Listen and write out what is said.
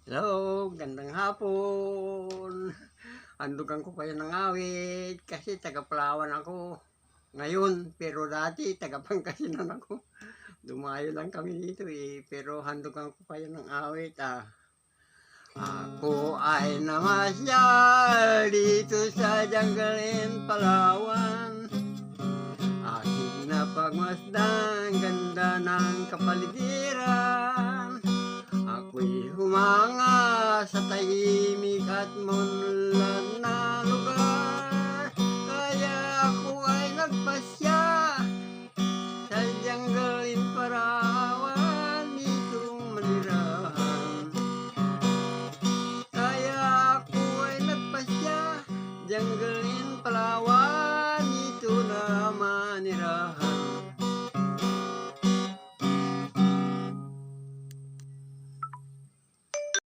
Hello, gandang hapon. Handugan ko kayo ng awit kasi taga Palawan ako ngayon, pero dati taga Pangasinan ako. Dumayo lang kami dito pero handugan ko kayo ng awit. Ako ay namasyal dito sa jungle in Palawan. Aking napagmasdan, ganda ng kapaligiran. Ako'y humanga sa tahimik at munlan na lugar. Kaya ako ay nagpasya sa jungle in Palawan, ditong manirahan. Kaya ako ay nagpasya jungle